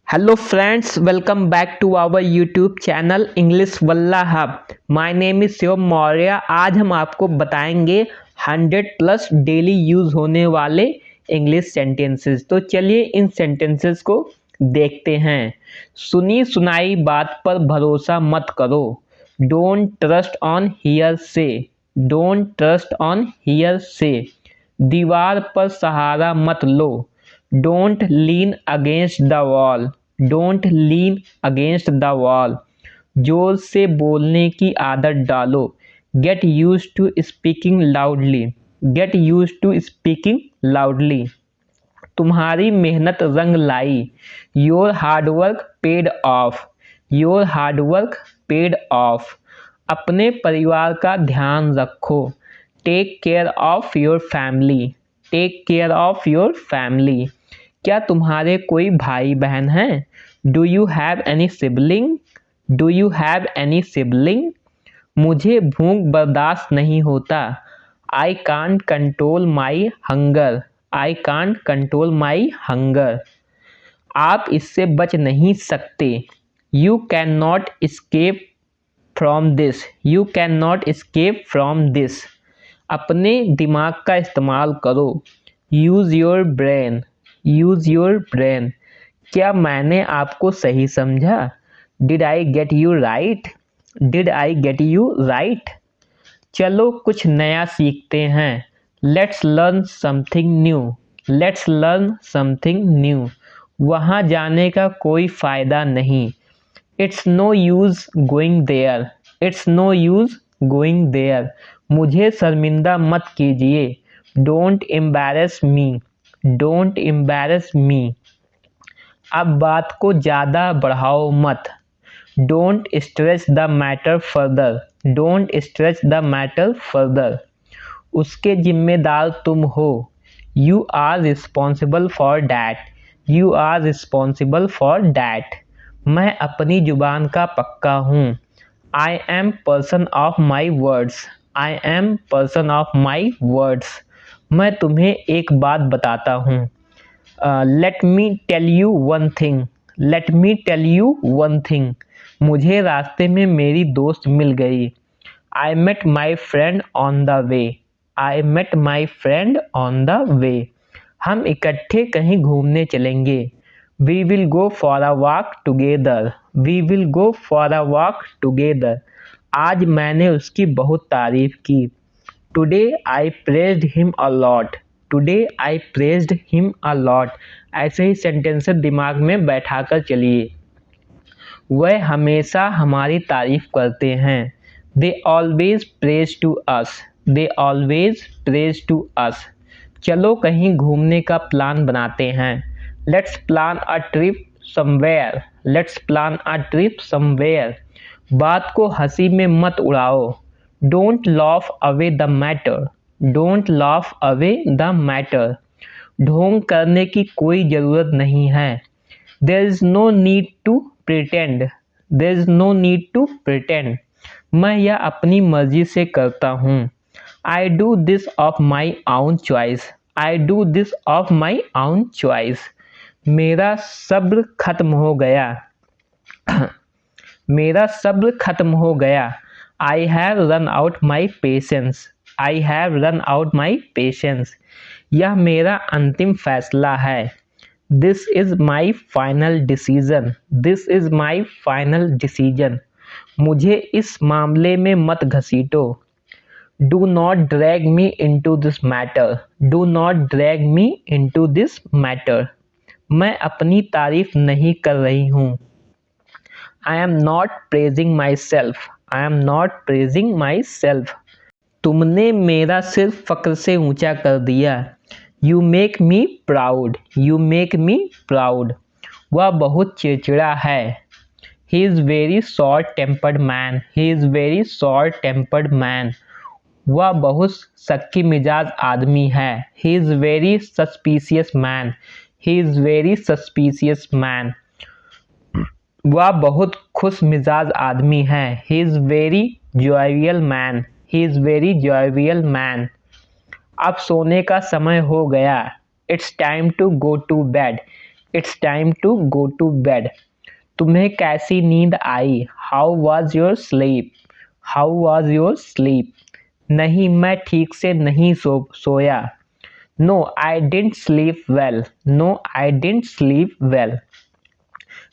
Hello friends, welcome back to our YouTube channel English Walla Hub. My name is Shivam Maurya. आज हम आपको बताएंगे 100 plus daily use होने वाले इंग्लिश सेंटेंसेस। तो चलिए इन सेंटेंसेस को देखते हैं। सुनी सुनाई बात पर भरोसा मत करो। Don't trust on hearsay. Don't trust on hearsay. दीवार पर सहारा मत लो। Don't lean against the wall. Don't lean against the wall. जोर से बोलने की आदत डालो। Get used to speaking loudly. Get used to speaking loudly. तुम्हारी मेहनत रंग लाई। Your hard work paid off. Your hard work paid off. अपने परिवार का ध्यान रखो। Take care of your family. Take care of your family. क्या तुम्हारे कोई भाई बहन हैं? Do you have any sibling? Do you have any sibling? मुझे भूख बर्दाश्त नहीं होता। I can't control my hunger. I can't control my hunger. आप इससे बच नहीं सकते। You can not escape from this. You can not escape from this. अपने दिमाग का इस्तेमाल करो। Use your brain. Use your brain. क्या मैंने आपको सही समझा? Did I get you right? Did I get you right? चलो कुछ नया सीखते हैं। Let's learn something new. Let's learn something new. वहाँ जाने का कोई फ़ायदा नहीं। It's no use going there. It's no use going there. मुझे शर्मिंदा मत कीजिए। Don't embarrass me. Don't embarrass me. अब बात को ज़्यादा बढ़ाओ मत। Don't stretch the matter further. Don't stretch the matter further. उसके जिम्मेदार तुम हो। You are responsible for that. You are responsible for that. मैं अपनी जुबान का पक्का हूँ। I am person of my words. I am person of my words. मैं तुम्हें एक बात बताता हूँ। Let me tell you one thing. Let me tell you one thing. मुझे रास्ते में मेरी दोस्त मिल गई। I met my friend on the way. I met my friend on the way. हम इकट्ठे कहीं घूमने चलेंगे। We will go for a walk together. We will go for a walk together. आज मैंने उसकी बहुत तारीफ की। Today I praised him a lot. Today I praised him a lot. ऐसे ही सेंटेंसेस दिमाग में बैठा कर चलिए। वह हमेशा हमारी तारीफ करते हैं। They always praise to us. They always praise to us. चलो कहीं घूमने का प्लान बनाते हैं। Let's plan a trip somewhere. Let's plan a trip somewhere. बात को हंसी में मत उड़ाओ। Don't laugh away the matter. Don't laugh away the matter. ढोंग करने की कोई ज़रूरत नहीं है। There is no need to pretend. There is no need to pretend. मैं यह अपनी मर्जी से करता हूँ। I do this of my own choice. I do this of my own choice. मेरा सब्र खत्म हो गया। मेरा सब्र खत्म हो गया। I have run out my patience. I have run out my patience. यह मेरा अंतिम फैसला है। This is my final decision. This is my final decision. मुझे इस मामले में मत घसीटो। Do not drag me into this matter. Do not drag me into this matter. मैं अपनी तारीफ नहीं कर रही हूँ। I am not praising myself. I am not praising my self. तुमने मेरा सिर फक्र से ऊंचा कर दिया। You make me proud. You make me proud. वह बहुत चिड़चिड़ा है। He is very short tempered man. He is very short tempered man. वह बहुत शक्की मिजाज आदमी है। He is very suspicious man. He is very suspicious man. वह बहुत खुश मिजाज आदमी है। He is very jovial man. He is very jovial man. अब सोने का समय हो गया। It's time to go to bed. It's time to go to bed. तुम्हें कैसी नींद आई? How was your sleep? How was your sleep? नहीं, मैं ठीक से नहीं सोया। No I didn't sleep well. No I didn't sleep well.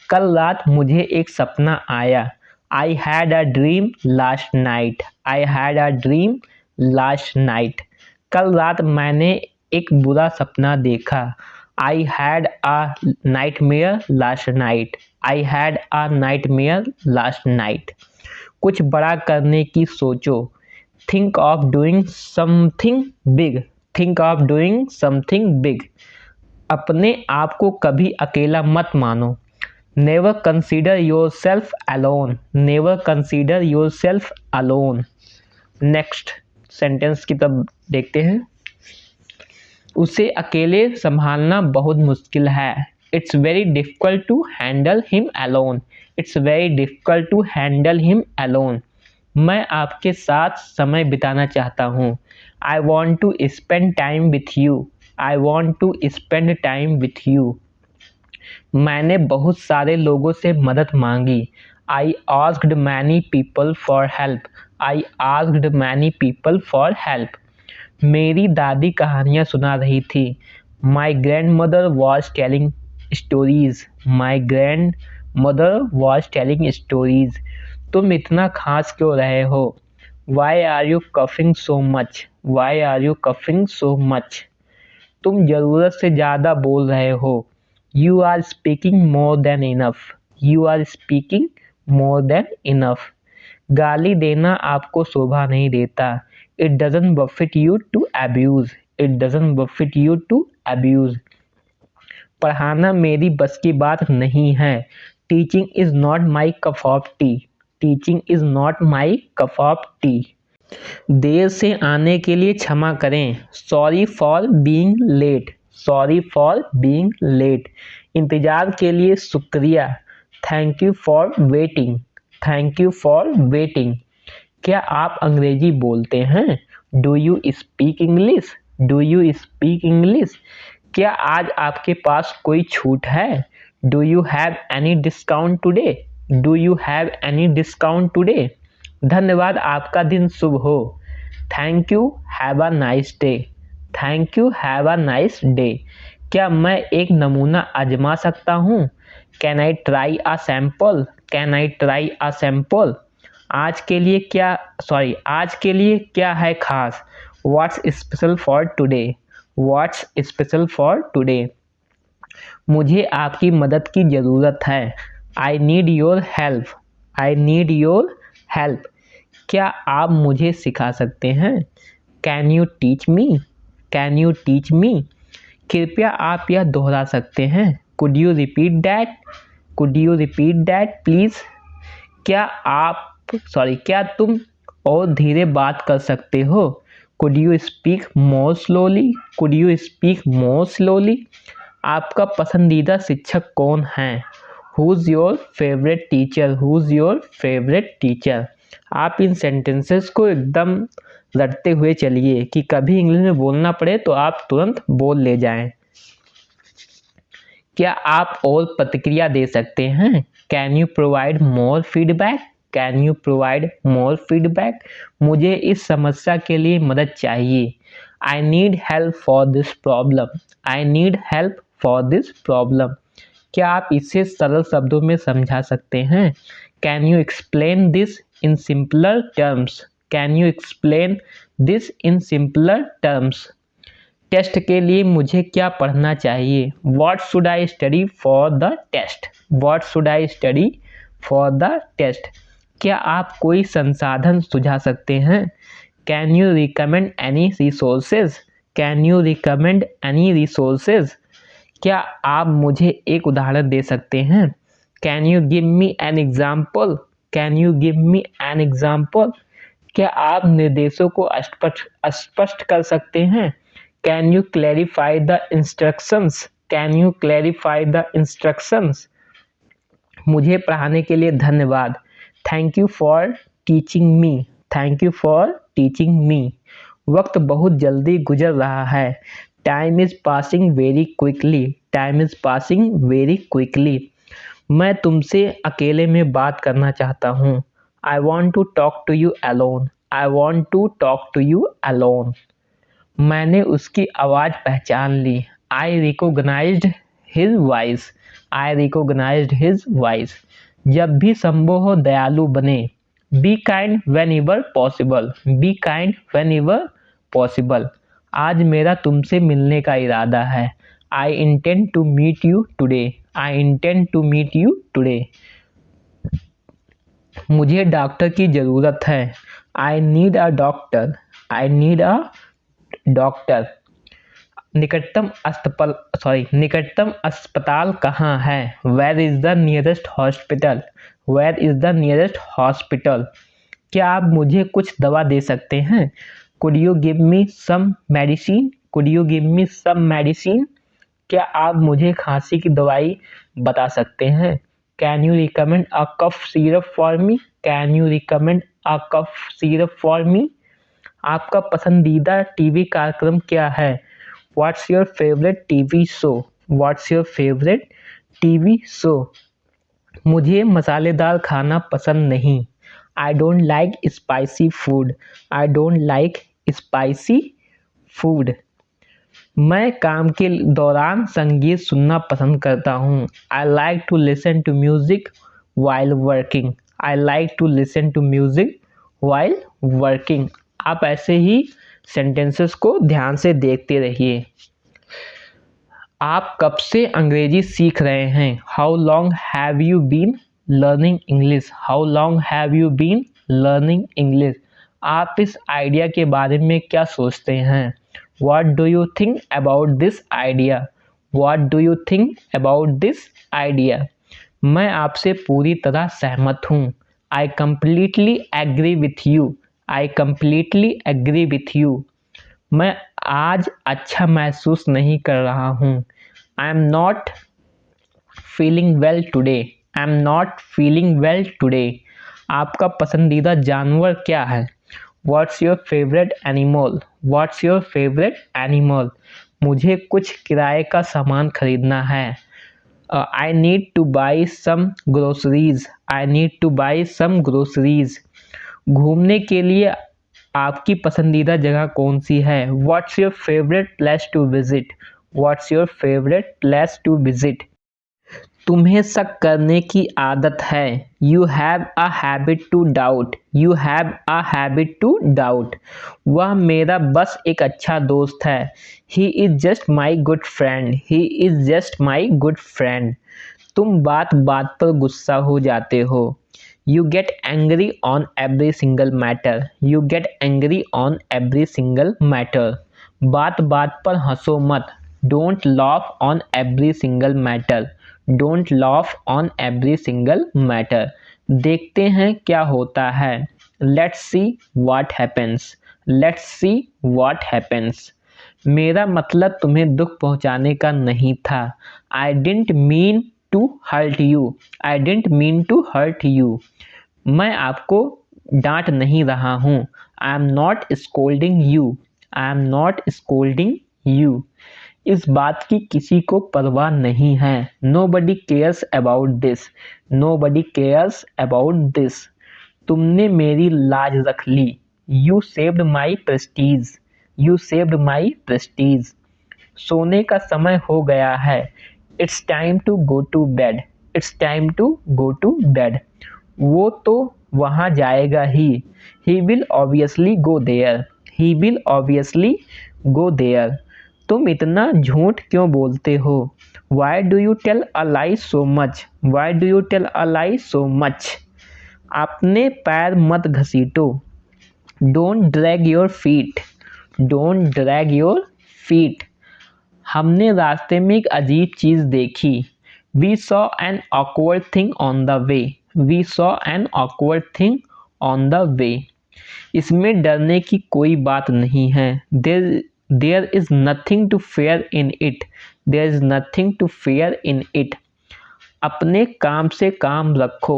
कल रात मुझे एक सपना आया। I had a dream last night. I had a dream last night. कल रात मैंने एक बुरा सपना देखा। I had a nightmare last night. I had a nightmare last night. कुछ बड़ा करने की सोचो। Think of doing something big. Think of doing something big. अपने आप को कभी अकेला मत मानो। Never consider your self alone. Never consider your self alone. Next sentence की तरफ देखते हैं। उसे अकेले संभालना बहुत मुश्किल है। It's very difficult to handle him alone. It's very difficult to handle him alone. मैं आपके साथ समय बिताना चाहता हूँ। I want to spend time with you. I want to spend time with you. मैंने बहुत सारे लोगों से मदद मांगी। I asked many people for help. I asked many people for help. मेरी दादी कहानियाँ सुना रही थी। My grandmother was telling stories. My grandmother was telling stories. तुम इतना खांस क्यों रहे हो? Why are you coughing so much? Why are you coughing so much? तुम ज़रूरत से ज़्यादा बोल रहे हो। You are speaking more than enough. You are speaking more than enough. गाली देना आपको शोभा नहीं देता। It doesn't befit you to abuse. It doesn't befit you to abuse. पढ़ाना मेरी बस की बात नहीं है। Teaching is not my cup of tea. Teaching is not my cup of tea. देर से आने के लिए क्षमा करें। Sorry for being late. Sorry for being late. इंतज़ार के लिए शुक्रिया। Thank you for waiting. Thank you for waiting. क्या आप अंग्रेजी बोलते हैं? Do you speak English? Do you speak English? क्या आज आपके पास कोई छूट है? Do you have any discount today? Do you have any discount today? धन्यवाद, आपका दिन शुभ हो। Thank you, have a nice day. Thank you, have a nice day. क्या मैं एक नमूना आजमा सकता हूँ? Can I try a sample? Can I try a sample? आज के लिए क्या है खास? What's special for today? What's special for today? मुझे आपकी मदद की ज़रूरत है। I need your help. I need your help. क्या आप मुझे सिखा सकते हैं? Can you teach me? Can you teach me? कृपया आप यह दोहरा सकते हैं? Could you repeat that? Could you repeat that please? क्या तुम और धीरे बात कर सकते हो? Could you speak more slowly? Could you speak more slowly? आपका पसंदीदा शिक्षक कौन है? Who's your favourite teacher? Who's your favourite teacher? आप इन सेंटेंसेस को एकदम रटते हुए चलिए कि कभी इंग्लिश में बोलना पड़े तो आप तुरंत बोल ले जाएं। क्या आप और प्रतिक्रिया दे सकते हैं? Can you provide more feedback? Can you provide more feedback? मुझे इस समस्या के लिए मदद चाहिए। I need help for this problem. I need help for this problem. क्या आप इसे सरल शब्दों में समझा सकते हैं? Can you explain this in simpler terms? Can you explain this in simpler terms? Test के लिए मुझे क्या पढ़ना चाहिए? What should I study for the test? What should I study for the test? क्या आप कोई संसाधन सुझा सकते हैं? Can you recommend any resources? Can you recommend any resources? क्या आप मुझे एक उदाहरण दे सकते हैं? Can you give me an example? Can you give me an example? क्या आप निर्देशों को स्पष्ट कर सकते हैं? Can you clarify the instructions? Can you clarify the instructions? मुझे पढ़ाने के लिए धन्यवाद। Thank you for teaching me. Thank you for teaching me. वक्त बहुत जल्दी गुजर रहा है। Time is passing very quickly. Time is passing very quickly. मैं तुमसे अकेले में बात करना चाहता हूँ। I want to talk to you alone. I want to talk to you alone. मैंने उसकी आवाज़ पहचान ली। I recognised his voice. I recognised his voice. जब भी संभव हो दयालु बने। Be kind whenever possible. B kind whenever possible. आज मेरा तुमसे मिलने का इरादा है। I intend to meet you today. I intend to meet you today. मुझे डॉक्टर की ज़रूरत है। I need a doctor. I need a doctor. निकटतम अस्पताल कहाँ है? Where is the nearest hospital? Where is the nearest hospital? क्या आप मुझे कुछ दवा दे सकते हैं? Could you give me some medicine? Could you give me some medicine? क्या आप मुझे खांसी की दवाई बता सकते हैं? Can you recommend a cough syrup for me? Can you recommend a cough syrup for me? आपका पसंदीदा टीवी कार्यक्रम क्या है? What's your favourite TV show? What's your favourite TV show? मुझे मसालेदार खाना पसंद नहीं। I don't like spicy food. I don't like spicy food. मैं काम के दौरान संगीत सुनना पसंद करता हूँ। I like to listen to music while working. I like to listen to music while working. आप ऐसे ही सेंटेंसेस को ध्यान से देखते रहिए। आप कब से अंग्रेजी सीख रहे हैं? How long have you been learning English? How long have you been learning English? आप इस आइडिया के बारे में क्या सोचते हैं? What do you think about this idea? What do you think about this idea? मैं आपसे पूरी तरह सहमत हूँ। I completely agree with you. I completely agree with you. मैं आज अच्छा महसूस नहीं कर रहा हूँ। I am not feeling well today. I am not feeling well today. आपका पसंदीदा जानवर क्या है? What's your favorite animal? What's your favorite animal? मुझे कुछ किराए का सामान खरीदना है। I need to buy some groceries. I need to buy some groceries. घूमने के लिए आपकी पसंदीदा जगह कौन सी है? What's your favorite place to visit? What's your favorite place to visit? तुम्हें शक करने की आदत है। You have a habit to doubt. You have a habit to doubt. वह मेरा बस एक अच्छा दोस्त है। He is just my good friend. He is just my good friend. तुम बात बात पर गुस्सा हो जाते हो। You get angry on every single matter. You get angry on every single matter. बात बात पर हंसो मत। Don't laugh on every single matter. Don't laugh on every single matter. देखते हैं क्या होता है। Let's see what happens. Let's see what happens. मेरा मतलब तुम्हें दुख पहुंचाने का नहीं था। I didn't mean to hurt you. I didn't mean to hurt you. मैं आपको डांट नहीं रहा हूँ। I am not scolding you. I am not scolding you. इस बात की किसी को परवाह नहीं है। Nobody cares about this. Nobody cares about this. तुमने मेरी लाज रख ली। You saved my prestige. You saved my prestige. सोने का समय हो गया है। It's time to go to bed. It's time to go to bed. वो तो वहाँ जाएगा ही। He will obviously go there. He will obviously go there. तुम इतना झूठ क्यों बोलते हो? Why do you tell a lie so much? Why do you tell a lie so much? अपने पैर मत घसीटो। Don't drag your feet. Don't drag your feet. हमने रास्ते में एक अजीब चीज़ देखी। We saw an awkward thing on the way. We saw an awkward thing on the way. इसमें डरने की कोई बात नहीं है। There is nothing to fear in it. There is nothing to fear in it. अपने काम से काम रखो।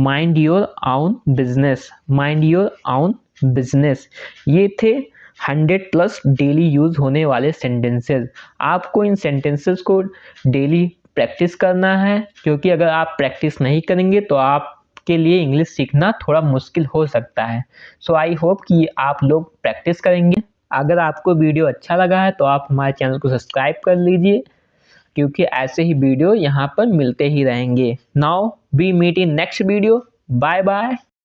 Mind your own business. Mind your own business. ये थे 100+ डेली यूज़ होने वाले सेंटेंसेस। आपको इन सेंटेंसेस को डेली प्रैक्टिस करना है, क्योंकि अगर आप प्रैक्टिस नहीं करेंगे तो आपके लिए इंग्लिश सीखना थोड़ा मुश्किल हो सकता है। सो आई होप कि आप लोग प्रैक्टिस करेंगे। अगर आपको वीडियो अच्छा लगा है तो आप हमारे चैनल को सब्सक्राइब कर लीजिए, क्योंकि ऐसे ही वीडियो यहाँ पर मिलते ही रहेंगे। Now we meet in next video. Bye bye.